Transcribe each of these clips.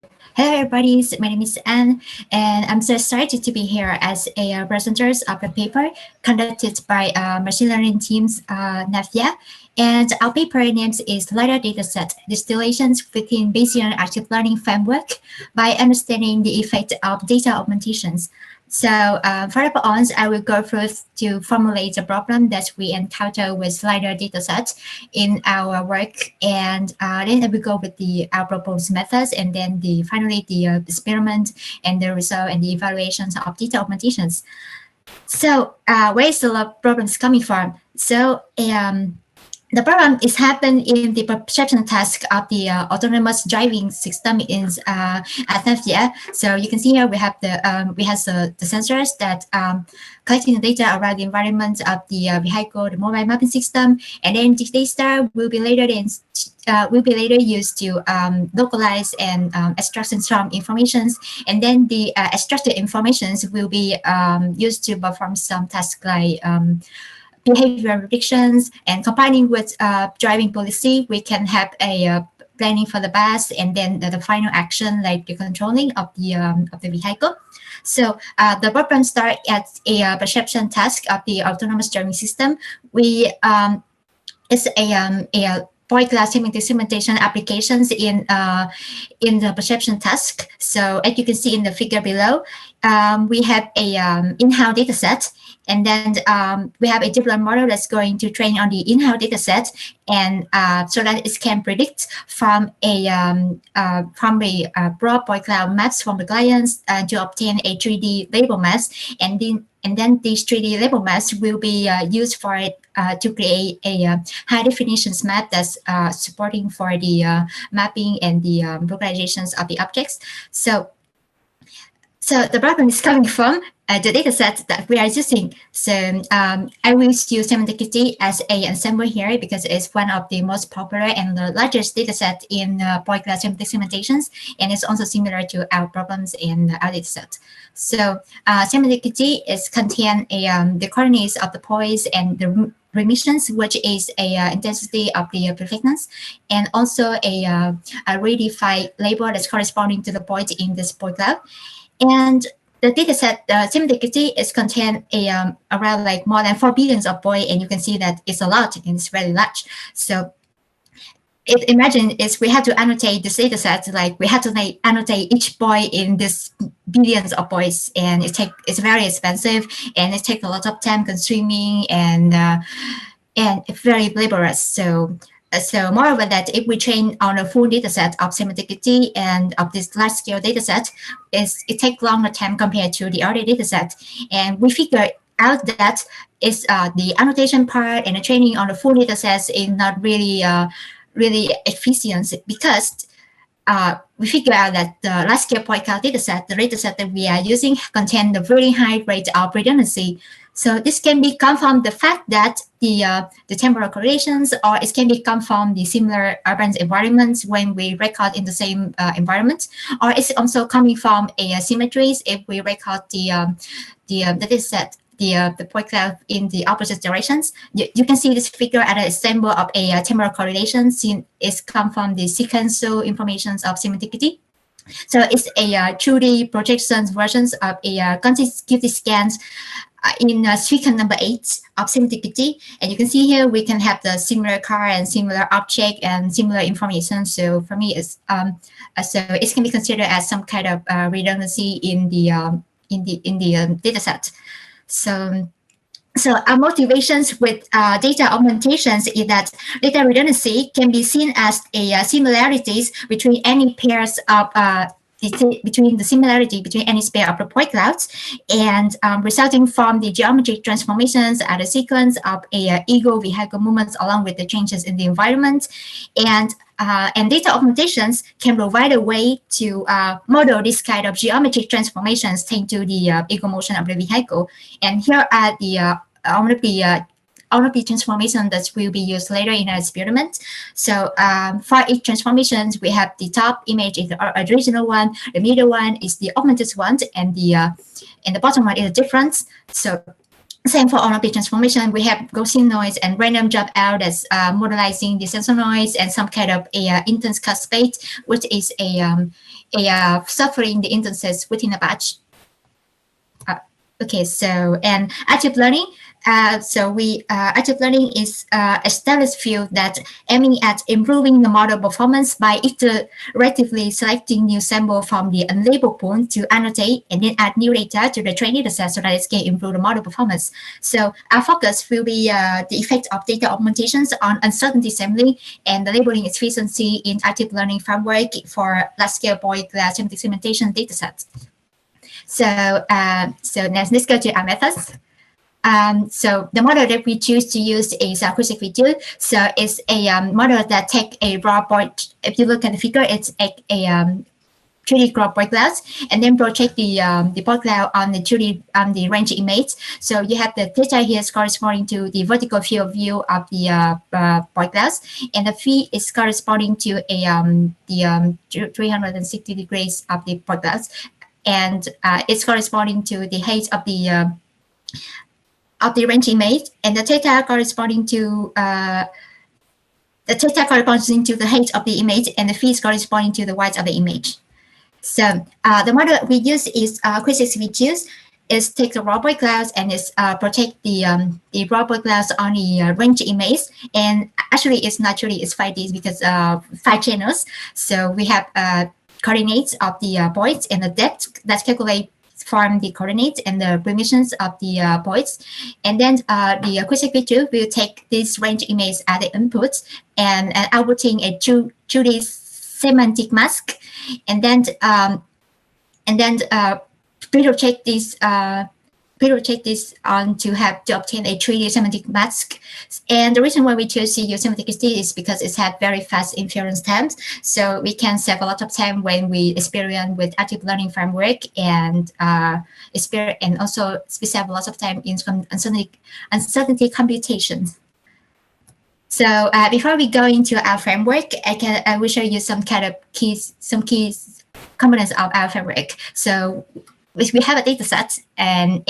Hello, everybody. My name is Anne, and I'm so excited to be here as a presenter of a paper conducted by machine learning teams NAFIA. And our paper name is LiDAR Dataset Distillations within Bayesian Active Learning Framework by understanding the effect of data augmentations. So further on, I will go through to formulate the problem that we encounter with LiDAR dataset in our work, and then I will go with our proposed methods, and then finally the experiment and the result and the evaluations of data augmentations. So where is the problems coming from? So the problem is happened in the perception task of the autonomous driving system in Atlantia. So you can see here we have the sensors that collecting the data around the environment of the vehicle, the mobile mapping system, and then the data will be later used to localize and extract some informations, and then the extracted informations will be used to perform some tasks like behavior predictions, and combining with driving policy, we can have a planning for the bus, and then the final action like the controlling of the vehicle. So the problem start at a perception task of the autonomous driving system. It's a point cloud semantic segmentation applications in the perception task. So as you can see in the figure below, we have a in-house data set, and then we have a deep learning model that's going to train on the in-house data set, and so that it can predict from a broad point cloud maps from the clients to obtain a 3D label maps, and then these 3D label maps will be used for it to create a high definitions map that's supporting for the mapping and the localizations of the objects. So the problem is coming from the data set that we are using. So I will use Semantic-KITTI as an example here because it's one of the most popular and the largest data set in point cloud semantic segmentations, and it's also similar to our problems in our data set. So Semantic-KITTI is contain the coordinates of the points and the remissions, which is a intensity of the perfectness, and also a redefined label that's corresponding to the point in this point cloud. And the dataset, Semantic-KITTI, is contain around like more than 4 billions of points, and you can see that it's a lot and it's very large. So imagine is we have to annotate this dataset, like we have to annotate each point in this billions of points, and it's very expensive, and it takes a lot of time consuming, and it's very laborious. So moreover that if we train on a full dataset of Semantic-KITTI and of this large-scale dataset, it takes longer time compared to the other dataset. And we figure out that is the annotation part and the training on the full datasets is not really efficient, because we figure out that the large-scale point cloud dataset, the dataset that we are using, contain the very high rate of redundancy. So this can be come from the fact that the temporal correlations, or it can be come from the similar urban environments when we record in the same environment, or it's also coming from asymmetries if we record the dataset, the point cloud in the opposite directions. You can see this figure as an example of a temporal correlation. It's come from the sequential informations of Semantic-KITTI. So it's a 2D projections versions of a contiguity scans in sequence number 8 of Semantic-KITTI, and you can see here we can have the similar car and similar object and similar information. So for me, it's so it can be considered as some kind of redundancy in the data set. So our motivations with data augmentations is that data redundancy can be seen as a similarities between any pairs of between the similarity between any pair of the point clouds, and resulting from the geometric transformations at a sequence of ego vehicle movements along with the changes in the environment. And data augmentations can provide a way to model this kind of geometric transformations thanks to the ego motion of the vehicle. And here are the all of the transformations that will be used later in our experiment. So for each transformation, we have the top image is the original one, the middle one is the augmented one, and the bottom one is the difference. So same for all of the transformation, we have Gaussian noise and random dropout as modelizing the sensor noise, and some kind of a intense cut space, which is suffering the instances within a batch. Okay, so and active learning. Active learning is established field that aiming at improving the model performance by iteratively selecting new sample from the unlabeled pool to annotate and then add new data to the training data set so that it can improve the model performance. So our focus will be the effect of data augmentations on uncertainty sampling and the labeling efficiency in active learning framework for large-scale point cloud semantic segmentation datasets. So let's go to our methods. So the model that we choose to use is Quick Video. So it's a model that takes a raw point. If you look at the figure, it's a 3D raw point clouds, and then project the point cloud on the 2D the range image. So you have the theta here is corresponding to the vertical field of view of the point clouds, and the phi is corresponding to the 360 degrees of the point clouds, and it's corresponding to the height of the range image, and the theta corresponding to the height of the image, and the phi is corresponding to the width of the image. So the model we use is Quick Videos. Is take the raw point clouds and is protect the raw point clouds on the range image, and actually it's not really it's 5D because 5 channels. So we have coordinates of the points and the depth that's calculated from the coordinates and the permissions of the points, and then the Quick Video will take this range image as the input and outputting a 2D semantic mask, and then pre-check this on to obtain a 3D semantic mask. And the reason why we chose to use Semantic-KITTI is because it's had very fast inference times. So we can save a lot of time when we experiment with active learning framework, and also we save a lot of time in uncertainty computations. So before we go into our framework, I will show you some key components of our framework. So we have a data set, and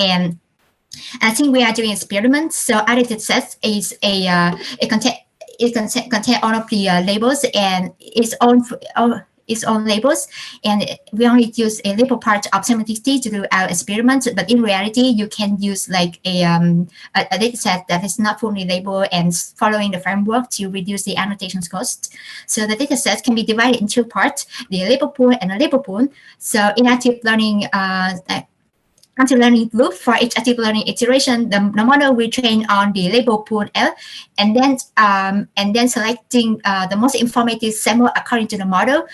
I think we are doing experiments. So our data set is it contain all of the labels and its own labels, and we only use a label part of Semantic-KITTI to do our experiments. But in reality, you can use like a data set that is not fully labeled and following the framework to reduce the annotations cost. So the data set can be divided in 2 parts: the label pool and the label pool. So in active learning loop, for each active learning iteration, the model will train on the label pool L, and then selecting the most informative sample according to the model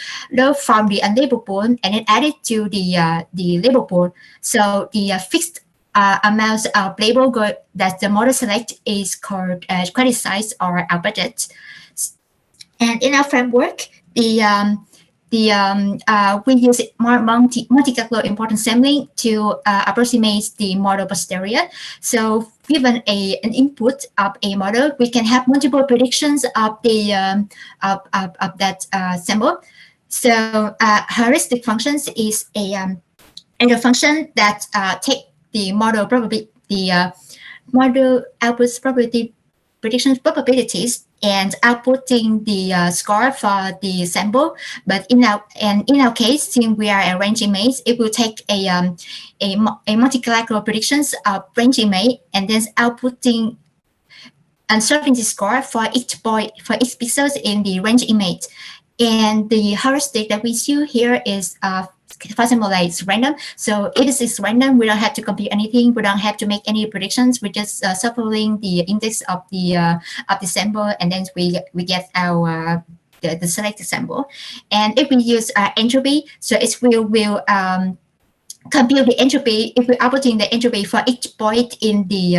from the unlabeled pool, and then add it to the label pool. So the fixed amounts of label that the model select is called credit size or our budget. And in our framework, we use more multi-calculate importance sampling to approximate the model posterior. So given an input of a model, we can have multiple predictions of the of that sample. So heuristic functions is a function that take the model model outputs probability predictions probabilities and outputting the score for the sample. But in our case, since we are a range image, it will take a multi-calculate predictions of range image and then outputting uncertainty score for each pixels in the range image. And the heuristic that we use here is for example, like it's random. So if it is random, we don't have to compute anything. We don't have to make any predictions. We just circling the index of the sample, and then we get our the selected sample. And if we use entropy, so it will compute the entropy. If we're outputting the entropy for each point in the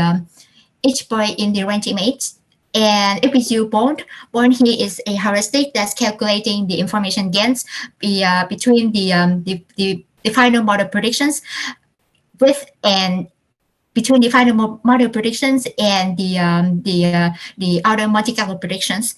range image. And if we use bond here is a heuristic that's calculating the information gains between the final model predictions between the final model predictions and the other multi-calculate predictions.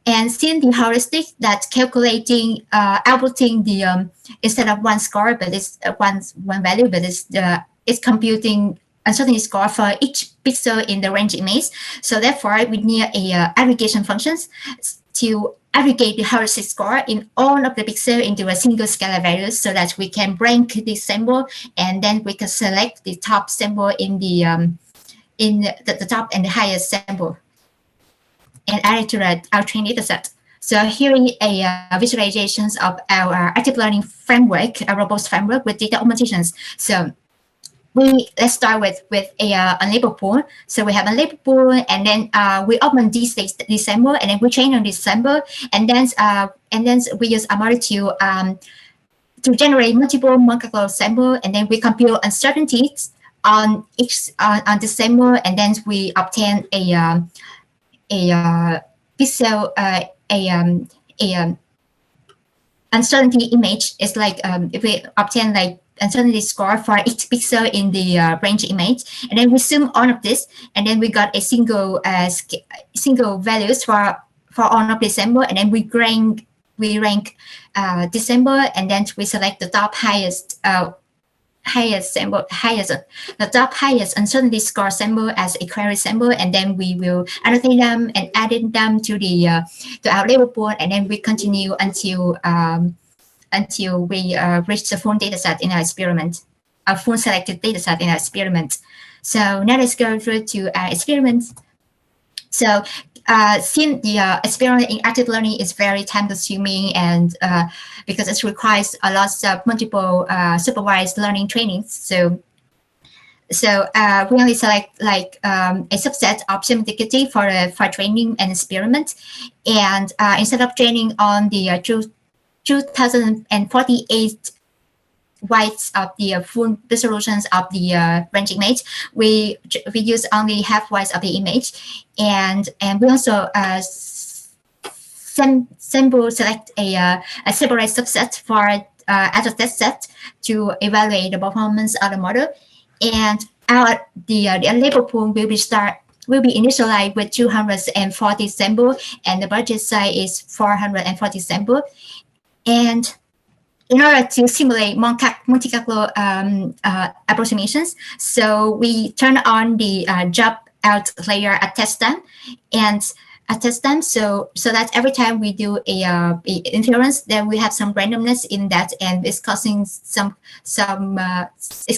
And since the heuristic that's calculating outputting the instead of one score, but it's one value, but it's computing uncertainty score for each pixel in the range image. So therefore, we need a aggregation functions to aggregate the heuristic score in all of the pixels into a single scalar value so that we can rank the sample, and then we can select the top sample in the top and the highest sample and add it to our training data set. So here is a visualizations of our active learning framework, a robust framework with data augmentations. So let's start with a label pool. So we have a label pool, and then we augment this sample, and then we train on this sample, and then we use a model to generate multiple Monte Carlo sample, and then we compute uncertainties on each on the sample, and then we obtain a pixel uncertainty image. Is like if we obtain like uncertainty score for each pixel in the range image, and then we zoom all of this, and then we got a single values for all of the sample, and then we rank the sample, and then we select the top highest uncertainty score sample as a query sample, and then we will annotate them and add them to our label pool, and then we continue until we reach the full data set in our experiment, a full selected data set in our experiment. So now let's go through to our experiment. So since the experiment in active learning is very time consuming, and because it requires a lot of multiple supervised learning trainings, so we only select like a subset of Semantic-KITTI for training and experiment, and instead of training on the 2048 whites of the full resolutions of the range image, we use only half whites of the image, and we also sample select a separate subset for as a test set to evaluate the performance of the model, and the label pool will be initialized with 240 sample, and the budget size is 440 sample. And in order to simulate Monte Carlo approximations, so we turn on the drop out layer at test time, so that every time we do a inference, then we have some randomness in that, and it's causing it's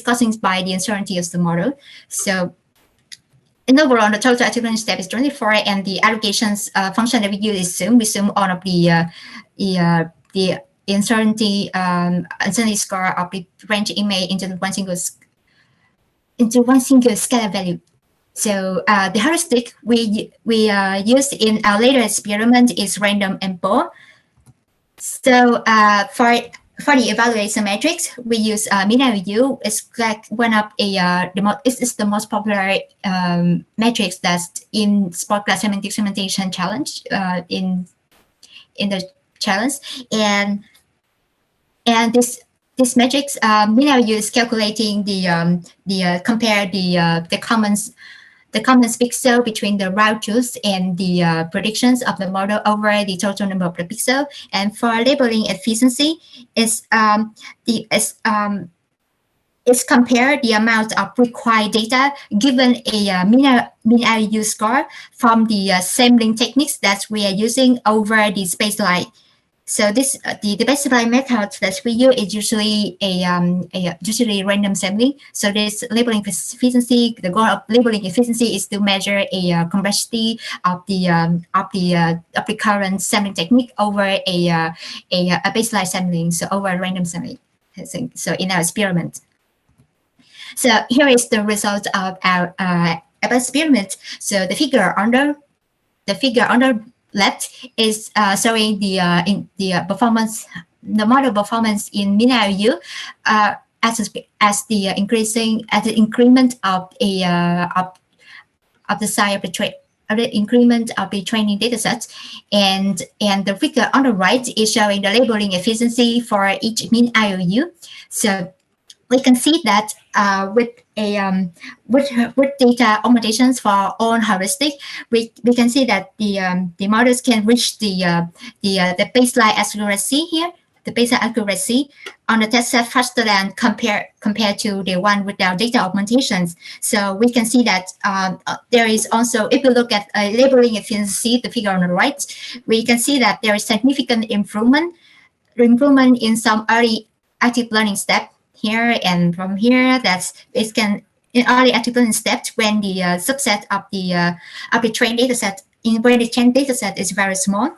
causing by the uncertainty of the model. So in overall, the total active learning step is 24, and the aggregations function that we use is zoom. We zoom all of the uncertainty score of the range image into one single scalar value. So the heuristic we used in our later experiment is random and bold. So for the evaluation metrics, we use mean-IOU. It's like one of it's the most popular metrics that's in sport class semantic segmentation challenge in the challenge, and this metrics mean-IOU is calculating compare the common pixel between the raw truth and the predictions of the model over the total number of the pixel. And for labeling efficiency, it's compare the amount of required data given a mean-IOU score from the sampling techniques that we are using over the baseline. So this the baseline method that we use is usually usually random sampling. So this labeling efficiency, the goal of labeling efficiency is to measure a complexity of the current sampling technique over a baseline sampling, so over random sampling. So in our experiment. So here is the result of our experiment. So the figure on the left is showing the performance, the model performance in mean-IOU as the increment of the size of the increment of the training dataset, and the figure on the right is showing the labeling efficiency for each mean-IOU. So we can see that with data augmentations for all heuristic, we can see that the models can reach the baseline accuracy here the basic accuracy on the test set faster than compared to the one without data augmentations. So we can see that there is also, if you look at labeling efficiency, the figure on the right, we can see that there is significant improvement in some early active learning step here, and from here it can in early active learning steps when the subset of the trained data set is very small.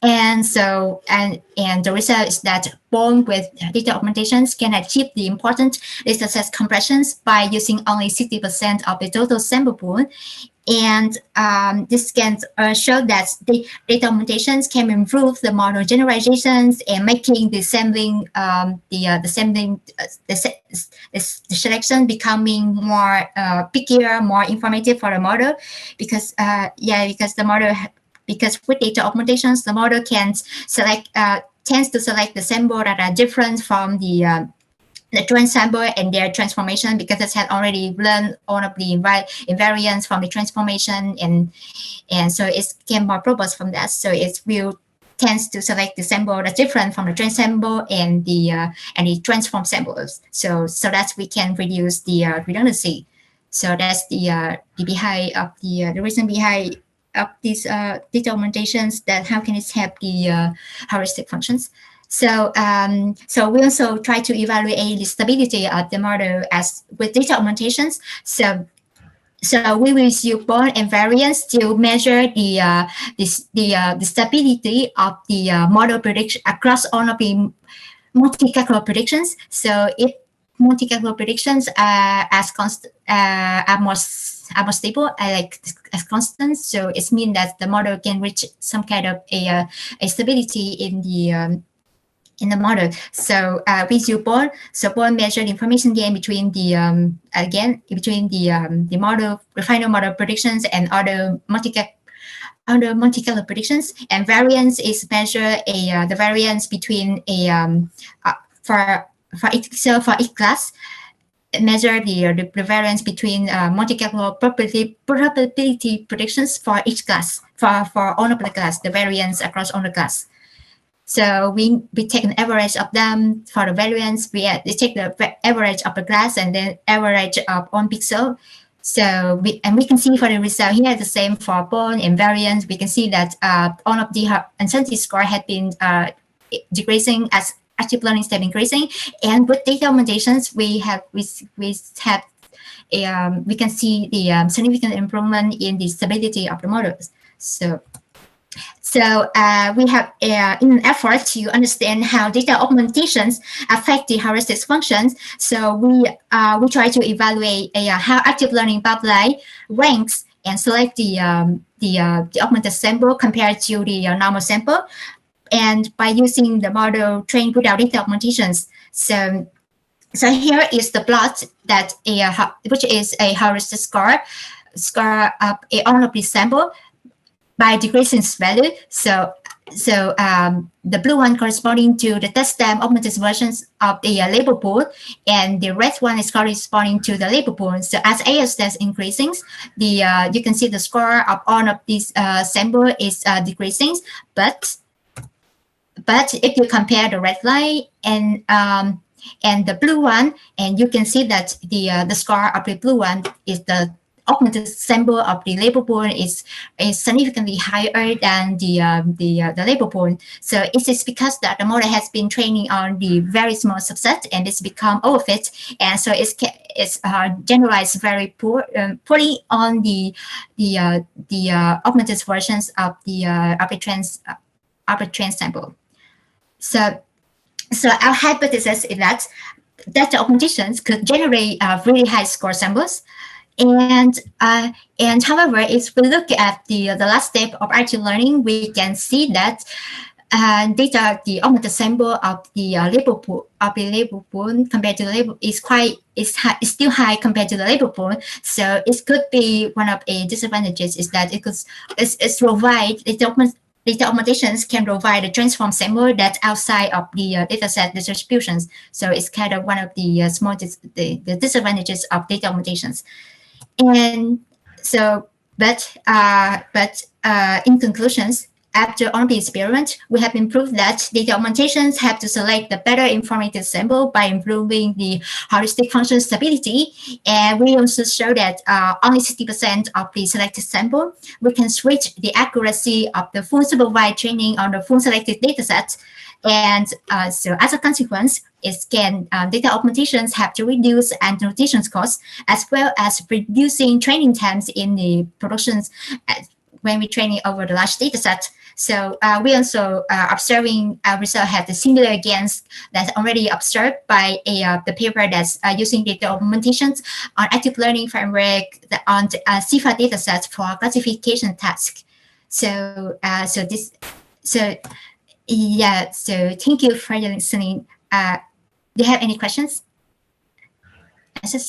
And so, and the result is that Phuong with data augmentations can achieve the important data set compressions by using only 60% of the total sample pool. And this can show that the data augmentations can improve the model generalizations and making the sampling, the selection becoming more pickier, more informative for the model, because because with data augmentations, the model can select tends to select the sample that are different from the joint sample and their transformation, because it had already learned all of the invariants from the transformation, and so it can more robust from that. So it will tends to select the sample that's different from the joint sample and the transform samples. So that we can reduce the redundancy. So that's the behind of the reason behind of these data augmentations, that how can it help the heuristic functions. So we also try to evaluate the stability of the model as with data augmentations. So we will use Phuong and variance to measure the stability of the model prediction across all of the multi-calculable predictions. So if multi-calculable predictions are more stable, as constant, so it means that the model can reach some kind of a stability in the model. So with Phuong, so Phuong measured information gain between the the model, the final model predictions and other multi-calculable predictions, and variance is measure the variance between for each class, measure the variance between multi-calculable probability predictions for each class, for all of the class, the variance across all the class. So we take an average of them for the variance. We take the average of the class and then average of one pixel. So we can see for the result here the same for Phuong and variance. We can see that all of the uncertainty score had been decreasing as active learning step increasing, and with data augmentations we can see the significant improvement in the stability of the models. So we have in an effort to understand how data augmentations affect the heuristic functions. So we try to evaluate how active learning pipeline ranks and select the augmented sample compared to the normal sample, and by using the model trained without data augmentations. So here is the plot that which is a heuristic score of all of the sample by decreasing its value. So the blue one corresponding to the test time augmented versions of the label pool, and the red one is corresponding to the label pool. So as AS test increasing, you can see the score of all of these sample is decreasing, but if you compare the red line and the blue one, and you can see that the score of the blue one is the augmented sample of the label pool is significantly higher than the label pool. So it is because that the model has been training on the very small subset and it's become overfit, and so it's generalized very poorly on the augmented versions of the trans sample. So our hypothesis is that data augmentations could generate really high score samples. And however, if we look at the last step of active learning, we can see that the augmented sample of the label pool compared to the label is still high compared to the label pool. So it could be one of the disadvantages is that it's provide data augmentations can provide a transform sample that's outside of the dataset distributions. So it's kind of one of the the disadvantages of data augmentations. And so, but in conclusions, after all the experiment, we have improved that data augmentations have to select the better informative sample by improving the heuristic function stability. And we also show that only 60% of the selected sample, we can switch the accuracy of the full supervised training on the full selected dataset. And so as a consequence, data augmentations have to reduce annotations costs as well as reducing training times in the productions when we're training over the large data set. So we also observing result have the similar gains that's already observed by the paper that's using data augmentations on active learning framework on CIFAR data sets for classification task. So yeah, so thank you for listening. Do you have any questions? Answers?